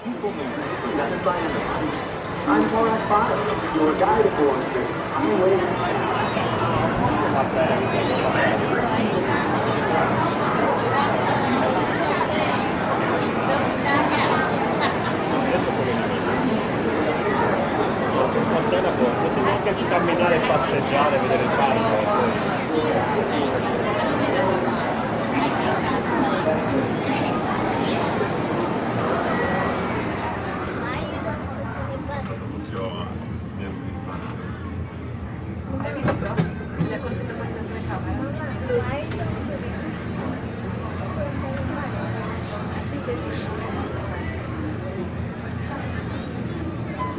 PeopleMover, presented by Amazon. I'm Walt 5, your guide aboard this highway. Si può anche camminare e passeggiare, vedere il parco. Niente di spazio. Hai visto? Gli ha colpito questa telecamera? Ti devi uscire.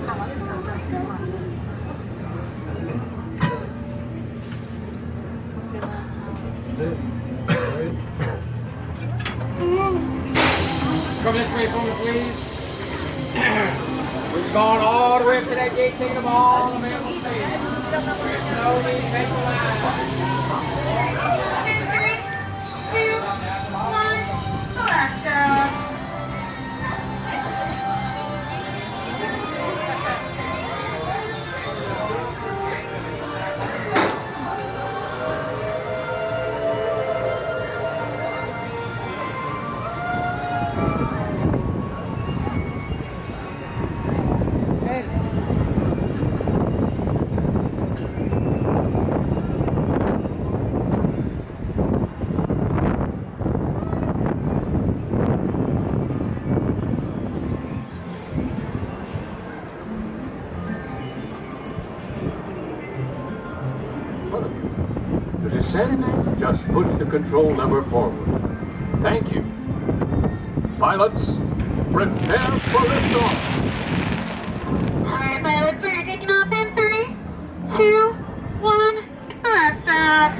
Ah, ma lui sta già filmando. Come this way for me, please. We're going all the way up to that gate, taking them all the way up the stage. Slowly, take the line. 3, 2, 1, let's go. To descend, just push the control lever forward. Thank you. Pilots, prepare for liftoff. Alright, pilots, we're taking off in 3, 2, 1, blast off.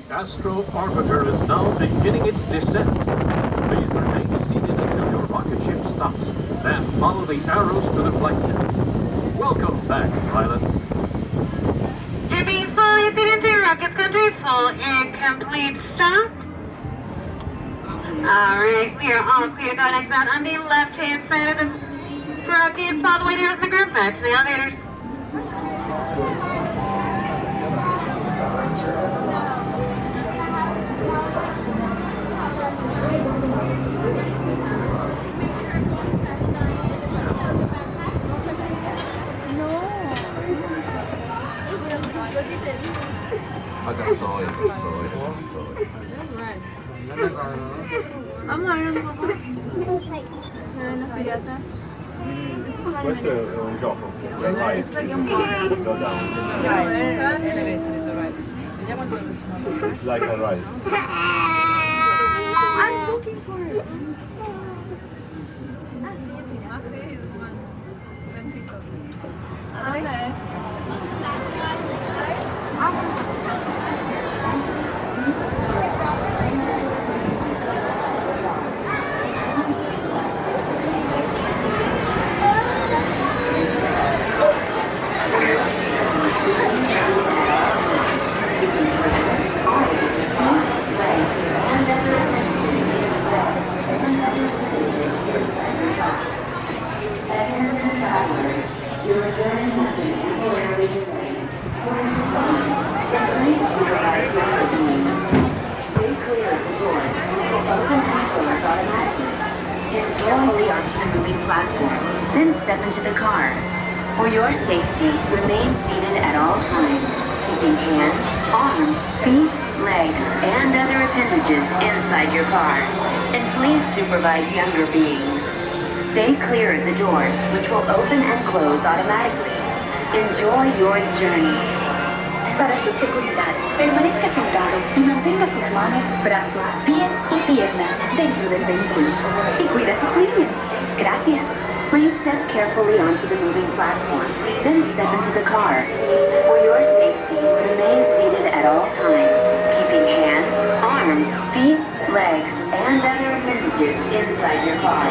Astro Orbiter is now beginning its descent. Please remain seated until your rocket ship stops. Then follow the arrows to the flight deck. Welcome back, pilots. You're being fully fitted into your rocket country, full incomplete stop. Alright, we are all clear to go next out on the left-hand side of the rockets, all the way down to the group back to the elevators. Storia. Questo è un gioco. Go down. Vediamo dove sono. It's like a ride. I'm looking for it. Ah sì, lentito. Your journey has been temporarily delayed. supervise younger beings. Stay clear of the doors, which will open and close automatically. Stand carefully onto the moving platform, then step into the car. For your safety, remain seated at all times, keeping hands, arms, feet, legs, and other appendages inside your car. And please supervise younger beings. Stay clear of the doors, which will open and close automatically. Enjoy your journey. Para su seguridad, permanezca sentado y mantenga sus manos, brazos, pies y piernas dentro del vehículo. Y cuida a sus niños. Gracias. Please step carefully onto the moving platform, then step into the car. For your safety, remain seated at all times, keeping hands, arms, feet, legs, and other appendages inside your car.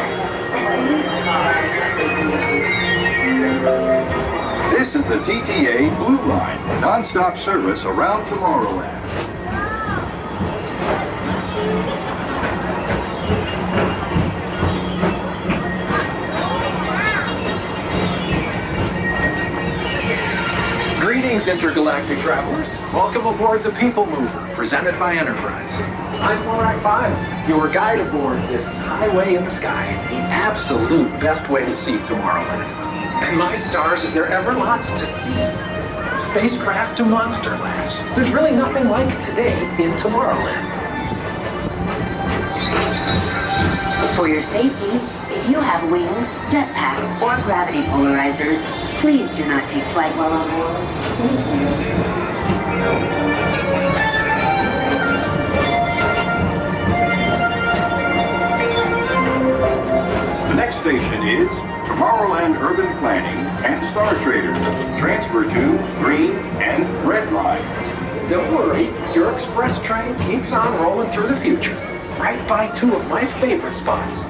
This is the TTA Blue Line, non-stop service around Tomorrowland. Greetings, intergalactic travelers. Welcome aboard the PeopleMover, presented by Enterprise. I'm Morak 5, your guide aboard this highway in the sky, the absolute best way to see Tomorrowland. And my stars, is there ever lots to see? From spacecraft to monster labs, there's really nothing like today in Tomorrowland. For your safety, if you have wings, jetpacks, or gravity polarizers, please do not take flight while on board. Thank you. The next station is Tomorrowland Urban Planning and Star Traders. Transfer to green and red lines. Don't worry, your express train keeps on rolling through the future, right by two of my favorite spots.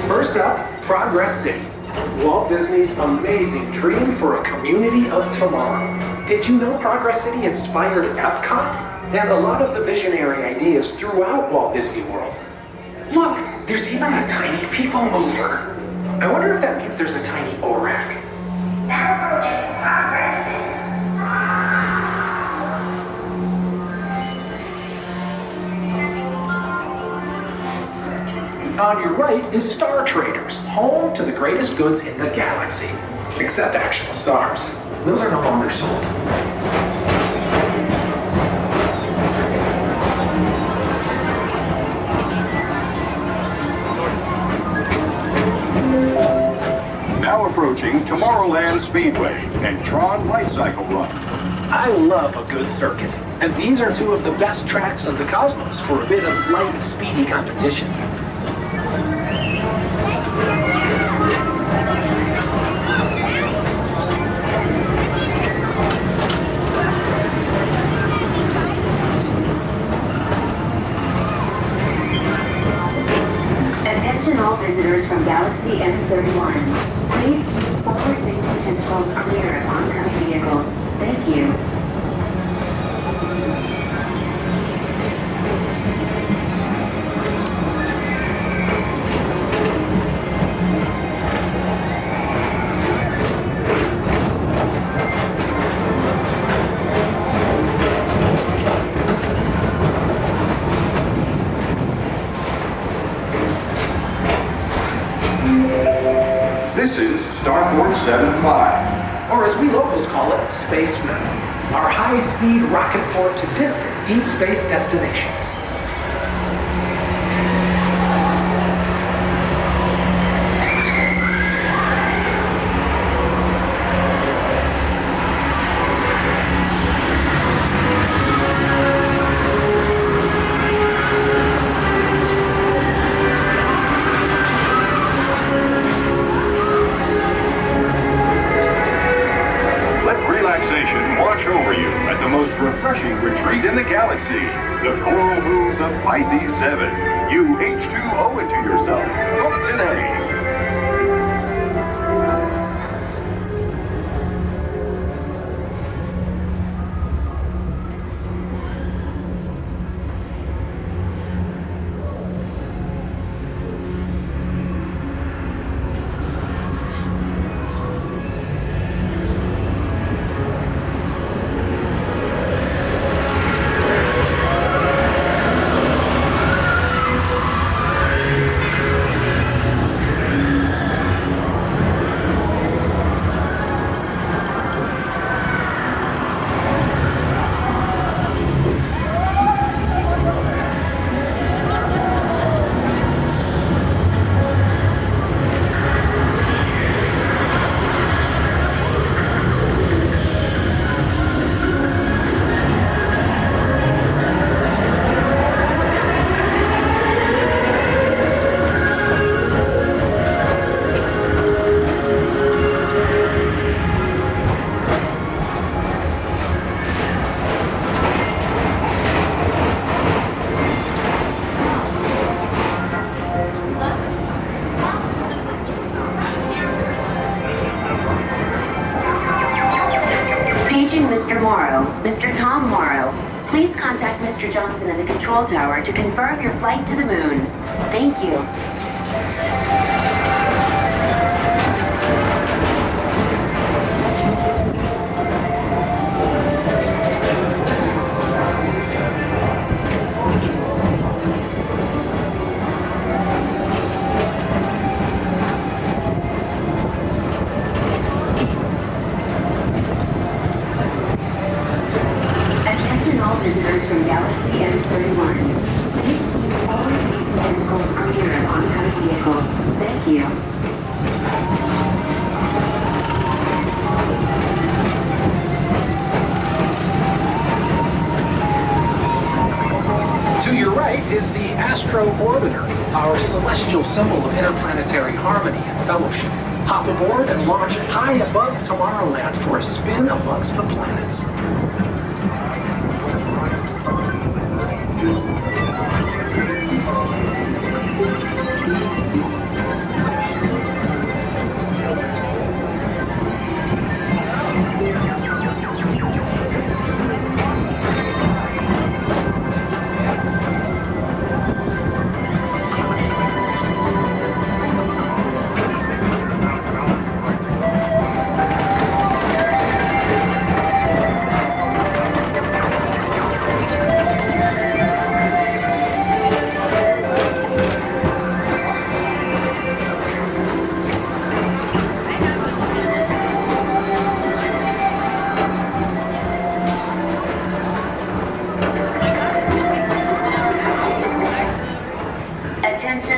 First up, Progress City, Walt Disney's amazing dream for a community of tomorrow. Did you know Progress City inspired Epcot? And a lot of the visionary ideas throughout Walt Disney World. Look, there's even a tiny PeopleMover. I wonder if that means there's a tiny ORAC. Now approaching Progress City. On your right is Star Traders, home to the greatest goods in the galaxy. Except actual stars. Those are no longer sold. Now approaching Tomorrowland Speedway and Tron Lightcycle Run. I love a good circuit, and these are two of the best tracks in the cosmos for a bit of light, speedy competition. Attention all visitors from Galaxy M31. Please keep forward-facing tentacles clear of oncoming vehicles. Thank you. This is Starport 75. Or as we locals call it, Spaceman. Our high-speed rocket port to distant deep space destinations. Wash over you at the most refreshing retreat in the galaxy, the coral moons of Pisces 7. You H2O it to yourself. Book today. Mr. Tom Morrow, please contact Mr. Johnson in the control tower to confirm your flight to the moon. Thank you. Visitors from Galaxy M31. Please keep all facing tentacles clear of oncoming vehicles. Thank you. To your right is the Astro Orbiter, our celestial symbol of interplanetary harmony and fellowship. Hop aboard and launch high above Tomorrowland for a spin amongst the planets.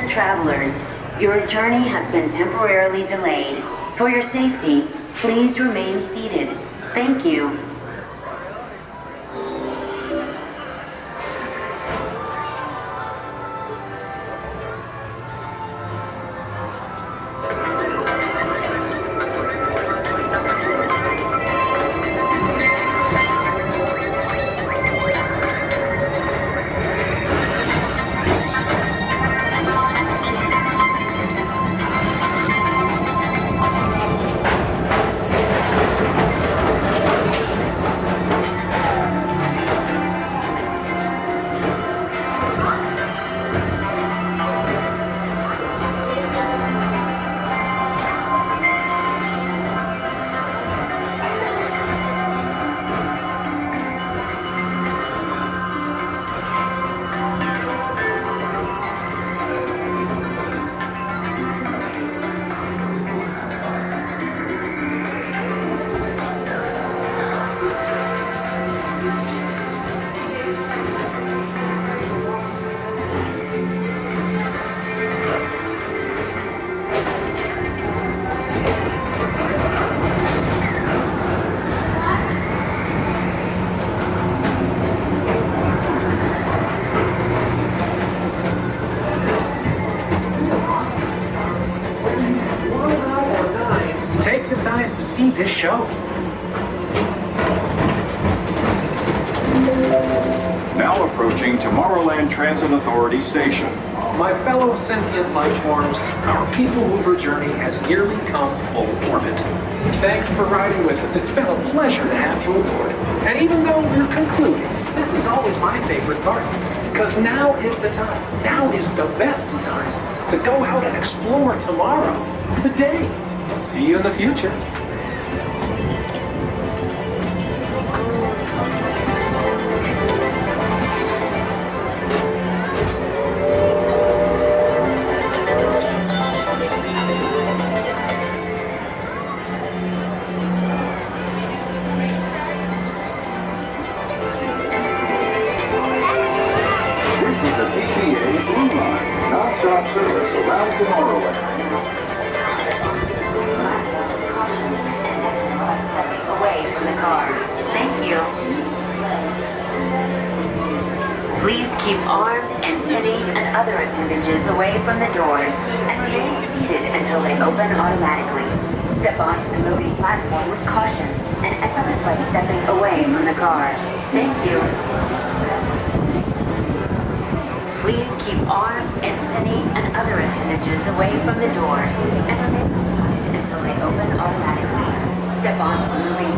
Travelers, your journey has been temporarily delayed. For your safety, please remain seated. Thank you. See this show. Now approaching Tomorrowland Transit Authority Station. My fellow sentient life forms, our People Mover journey has nearly come full orbit. Thanks for riding with us. It's been a pleasure to have you aboard. And even though we're concluding, this is always my favorite part. Because now is the time. Now is the best time to go out and explore tomorrow. Today. See you in the future. This is the TTA Blue Line, non-stop service around Tomorrowland. Away from the car. Thank you. Please keep arms, antennae, and other appendages away from the doors and remain seated until they open automatically. Step onto the moving platform with caution and exit by stepping away from the car. Thank you. Please keep arms, antennae, and other appendages away from the doors and remain seated until they open automatically. Step onto the moving